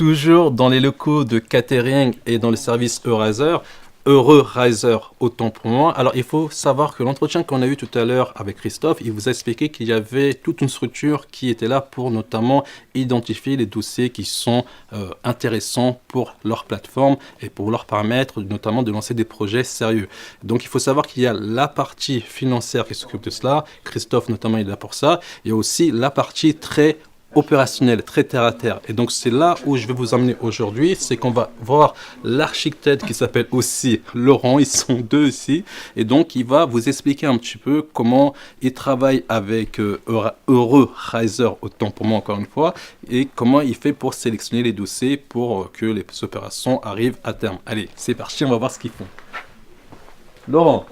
toujours dans les locaux de catering et dans le service Euriser. Heureux Riser, autant pour moi. Alors, il faut savoir que l'entretien qu'on a eu tout à l'heure avec Christophe, il vous a expliqué qu'il y avait toute une structure qui était là pour notamment identifier les dossiers qui sont intéressants pour leur plateforme et pour leur permettre notamment de lancer des projets sérieux. Donc, il faut savoir qu'il y a la partie financière qui s'occupe de cela. Christophe, notamment, il est là pour ça. Il y a aussi la partie très opérationnel, très terre à terre. Et donc c'est là où je vais vous emmener aujourd'hui, c'est qu'on va voir l'architecte qui s'appelle aussi Laurent, ils sont deux ici, et donc il va vous expliquer un petit peu comment il travaille avec Heureux Riser, autant pour moi encore une fois, et comment il fait pour sélectionner les dossiers pour que les opérations arrivent à terme. Allez, c'est parti, on va voir ce qu'ils font. Laurent.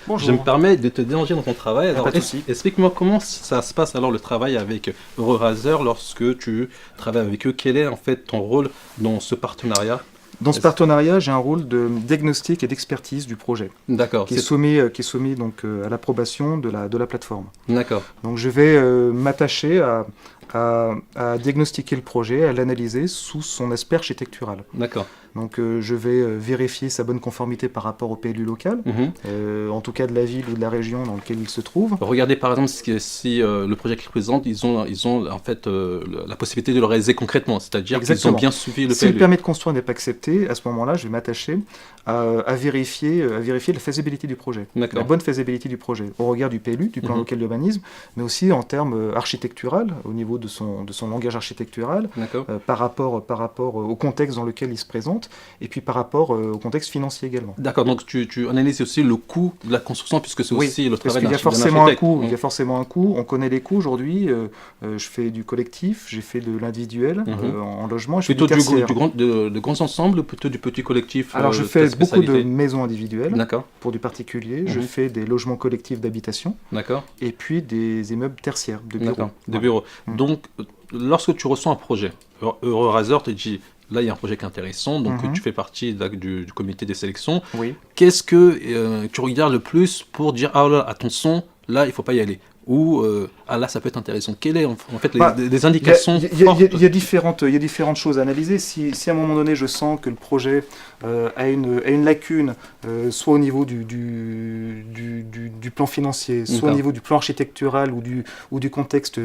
Bonjour. Je me permets de te déranger dans ton travail. Alors, explique-moi comment ça se passe alors le travail avec Euriser lorsque tu travailles avec eux. Quel est en fait ton rôle dans ce partenariat? Dans ce partenariat, j'ai un rôle de diagnostic et d'expertise du projet. D'accord. Qui est soumis donc à l'approbation de la plateforme. D'accord. Donc je vais m'attacher à diagnostiquer le projet, à l'analyser sous son aspect architectural. D'accord. Donc je vais vérifier sa bonne conformité par rapport au PLU local, en tout cas de la ville ou de la région dans laquelle il se trouve. Regardez par exemple si le projet qu'ils présentent, ils ont en fait la possibilité de le réaliser concrètement, c'est-à-dire qu'ils ont bien suivi le PLU. Si le permis de construire n'est pas accepté, à ce moment-là, je vais m'attacher à vérifier la faisabilité du projet, la bonne faisabilité du projet, au regard du PLU, du plan local d'urbanisme, mais aussi en termes architectural, au niveau de son langage architectural, par rapport au contexte dans lequel il se présente, et puis par rapport au contexte financier également. D'accord, donc tu analyses aussi le coût de la construction, puisque c'est aussi le travail d'un architecte. Il y a forcément un coût, on connaît les coûts aujourd'hui, je fais du collectif, j'ai fait de l'individuel en logement, je fais du tertiaire. De grands ensembles ou plutôt du petit collectif? Alors je fais beaucoup de maisons individuelles pour du particulier, je fais des logements collectifs d'habitation, et puis des immeubles tertiaires, de bureaux. De bureaux. Donc, lorsque tu reçois un projet, Euriser te dit, là il y a un projet qui est intéressant, donc tu fais partie du comité des sélections. Qu'est-ce que tu regardes le plus pour dire, ah là, attention, là il ne faut pas y aller? Ou là ça peut être intéressant. Quelles sont en fait les indications fortes? Il y a différentes choses à analyser. Si à un moment donné je sens que le projet a une lacune, soit au niveau du plan financier, soit au niveau du plan architectural ou du contexte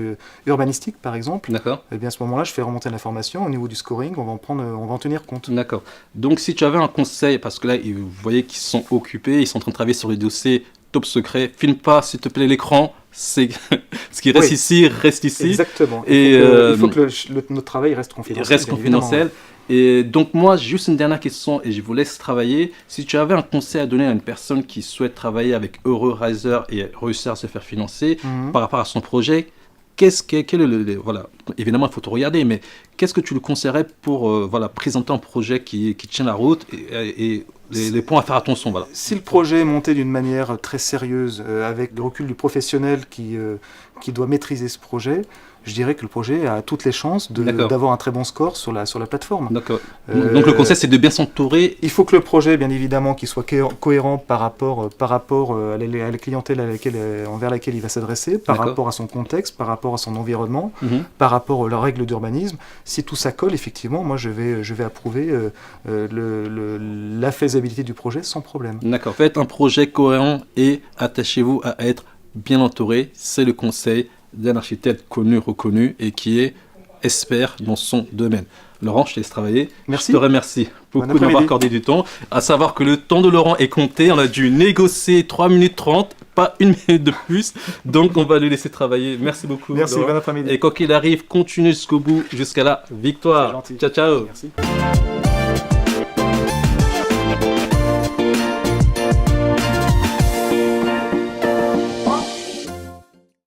urbanistique par exemple, et bien à ce moment-là je fais remonter l'information au niveau du scoring, on va en tenir compte. D'accord. Donc si tu avais un conseil, parce que là vous voyez qu'ils sont occupés, ils sont en train de travailler sur les dossiers top secret, filme pas s'il te plaît l'écran, c'est ce qui reste ici reste ici. Exactement. Il faut que notre travail reste confidentiel. Reste confidentiel. Et donc moi, j'ai juste une dernière question et je vous laisse travailler. Si tu avais un conseil à donner à une personne qui souhaite travailler avec Heureux Riser et réussir à se faire financer par rapport à son projet, voilà, évidemment il faut tout regarder, mais qu'est-ce que tu lui conseillerais pour présenter un projet qui tient la route et les points à faire attention, voilà. Si le projet est monté d'une manière très sérieuse, avec le recul du professionnel qui doit maîtriser ce projet, je dirais que le projet a toutes les chances d'avoir un très bon score sur la plateforme. D'accord. Donc le conseil, c'est de bien s'entourer. Il faut que le projet, bien évidemment, qu'il soit cohérent par rapport à la clientèle envers laquelle il va s'adresser, par rapport à son contexte, par rapport à son environnement, par rapport aux règles d'urbanisme. Si tout ça colle, effectivement, moi je vais approuver la faisabilité du projet sans problème. D'accord. Faites un projet cohérent et attachez-vous à être bien entouré. C'est le conseil d'un architecte connu, reconnu et qui est expert dans son domaine. Laurent, je te laisse travailler. Merci. Je te remercie beaucoup de m'avoir accordé du temps. À savoir que le temps de Laurent est compté. On a dû négocier 3 minutes 30, pas 1 minute de plus. Donc, on va le laisser travailler. Merci beaucoup. Merci, Laurent. bon après-midi. Et quoi qu'il arrive, continue jusqu'au bout, jusqu'à la victoire. C'est gentil. Ciao, ciao. Merci.